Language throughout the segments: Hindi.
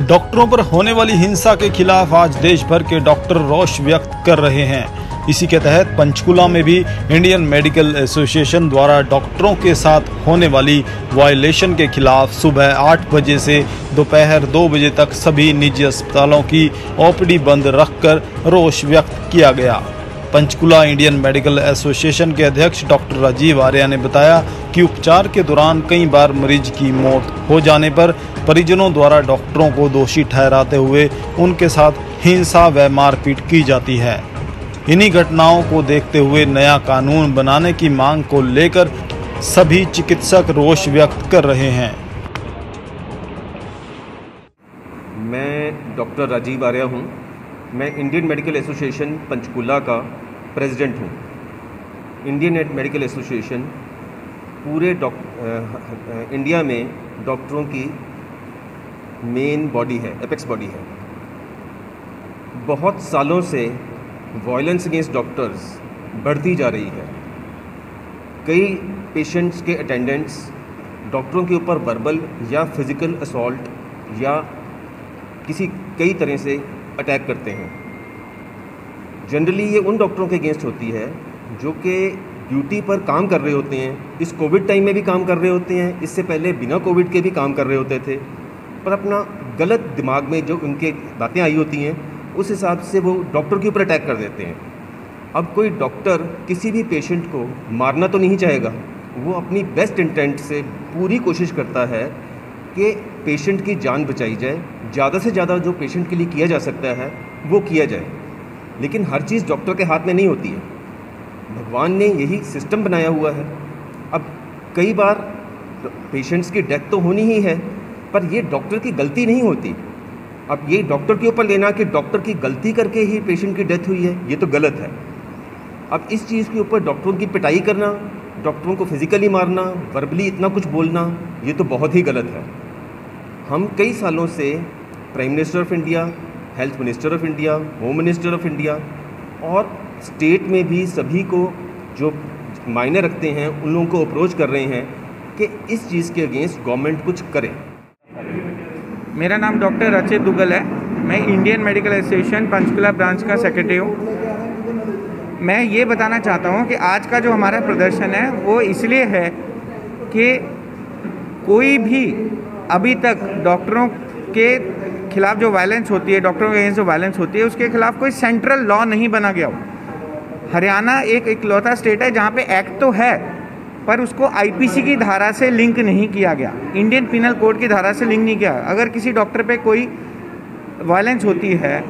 डॉक्टरों पर होने वाली हिंसा के खिलाफ आज देश भर के डॉक्टर रोष व्यक्त कर रहे हैं। इसी के तहत पंचकुला में भी इंडियन मेडिकल एसोसिएशन द्वारा डॉक्टरों के साथ होने वाली वायलेशन के खिलाफ सुबह 8 बजे से दोपहर 2 बजे तक सभी निजी अस्पतालों की ओपीडी बंद रखकर रोष व्यक्त किया गया। पंचकुला इंडियन मेडिकल एसोसिएशन के अध्यक्ष डॉक्टर राजीव आर्या ने बताया कि उपचार के दौरान कई बार मरीज की मौत हो जाने पर परिजनों द्वारा डॉक्टरों को दोषी ठहराते हुए उनके साथ हिंसा व मारपीट की जाती है। इन्हीं घटनाओं को देखते हुए नया कानून बनाने की मांग को लेकर सभी चिकित्सक रोष व्यक्त कर रहे हैं। मैं डॉक्टर राजीव आर्या हूँ। मैं इंडियन मेडिकल एसोसिएशन पंचकुला का प्रेसिडेंट हूँ। इंडियन मेडिकल एसोसिएशन पूरे इंडिया में डॉक्टरों की मेन बॉडी है, एपेक्स बॉडी है। बहुत सालों से वायलेंस अगेंस्ट डॉक्टर्स बढ़ती जा रही है। कई पेशेंट्स के अटेंडेंट्स डॉक्टरों के ऊपर वर्बल या फिज़िकल असॉल्ट या कई तरह से अटैक करते हैं। जनरली ये उन डॉक्टरों के अगेंस्ट होती है जो कि ड्यूटी पर काम कर रहे होते हैं। इस कोविड टाइम में भी काम कर रहे होते हैं, इससे पहले बिना कोविड के भी काम कर रहे होते थे, पर अपना गलत दिमाग में जो उनके बातें आई होती हैं उस हिसाब से वो डॉक्टर के ऊपर अटैक कर देते हैं। अब कोई डॉक्टर किसी भी पेशेंट को मारना तो नहीं चाहेगा, वो अपनी बेस्ट इंटेंट से पूरी कोशिश करता है कि पेशेंट की जान बचाई जाए, ज़्यादा से ज़्यादा जो पेशेंट के लिए किया जा सकता है वो किया जाए। लेकिन हर चीज़ डॉक्टर के हाथ में नहीं होती है। भगवान ने यही सिस्टम बनाया हुआ है। अब कई बार पेशेंट्स की डेथ तो होनी ही है, पर ये डॉक्टर की गलती नहीं होती। अब ये डॉक्टर के ऊपर लेना कि डॉक्टर की गलती करके ही पेशेंट की डेथ हुई है, ये तो गलत है। अब इस चीज़ के ऊपर डॉक्टरों की पिटाई करना, डॉक्टरों को फिज़िकली मारना, वर्बली इतना कुछ बोलना, ये तो बहुत ही गलत है। हम कई सालों से prime minister of India, health minister of India, home minister of India और स्टेट में भी सभी को जो मायने रखते हैं उन लोगों को अप्रोच कर रहे हैं कि इस चीज़ के अगेंस्ट गवर्नमेंट कुछ करे। मेरा नाम डॉक्टर रचित दुग्गल है। मैं Indian medical association Panchkula branch का सेक्रेटरी हूँ। मैं ये बताना चाहता हूँ कि आज का जो हमारा प्रदर्शन है वो इसलिए है कि कोई भी अभी तक डॉक्टरों के खिलाफ जो वायलेंस होती है, डॉक्टरों के अगेंस्ट जो वायलेंस होती है, उसके खिलाफ कोई सेंट्रल लॉ नहीं बना गया हो। हरियाणा एक इकलौता स्टेट है जहाँ पे एक्ट तो है पर उसको आईपीसी की धारा से लिंक नहीं किया गया, इंडियन पिनल कोड की धारा से लिंक नहीं किया। अगर किसी डॉक्टर पे कोई वायलेंस होती है,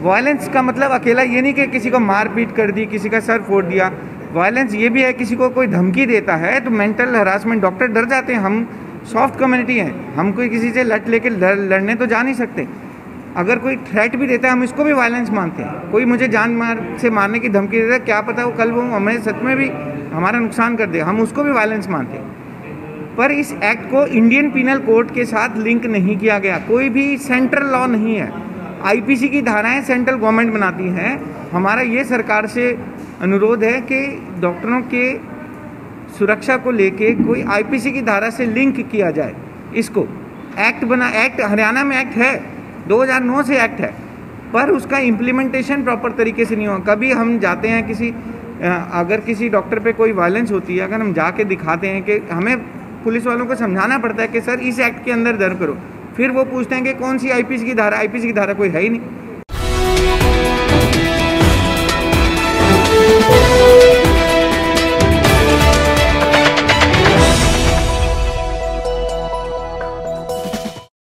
वायलेंस का मतलब अकेला ये नहीं कि किसी को मार पीट कर दी, किसी का सर फोड़ दिया। वायलेंस ये भी है किसी को कोई धमकी देता है तो मेंटल हरासमेंट, डॉक्टर डर जाते हैं। हम सॉफ्ट कम्युनिटी है, हम कोई किसी से लट लेके लड़ने तो जा नहीं सकते। अगर कोई थ्रेट भी देता है हम इसको भी वायलेंस मानते हैं। कोई मुझे जान से मारने की धमकी देता है, क्या पता वो कल वो हमें सच में भी हमारा नुकसान कर दे, हम उसको भी वायलेंस मानते हैं। पर इस एक्ट को इंडियन पिनल कोड के साथ लिंक नहीं किया गया। कोई भी सेंट्रल लॉ नहीं है। आईपीसी की धाराएं सेंट्रल गवर्नमेंट बनाती हैं। हमारा ये सरकार से अनुरोध है कि डॉक्टरों के सुरक्षा को लेके कोई आईपीसी की धारा से लिंक किया जाए। इसको एक्ट हरियाणा में एक्ट है, 2009 से एक्ट है, पर उसका इम्प्लीमेंटेशन प्रॉपर तरीके से नहीं हुआ। कभी हम जाते हैं अगर किसी डॉक्टर पे कोई वायलेंस होती है, अगर हम जाके दिखाते हैं कि हमें पुलिस वालों को समझाना पड़ता है कि सर इस एक्ट के अंदर दर्ज करो, फिर वो पूछते हैं कि कौन सी आईपीसी की धारा, आईपीसी की धारा कोई है ही नहीं।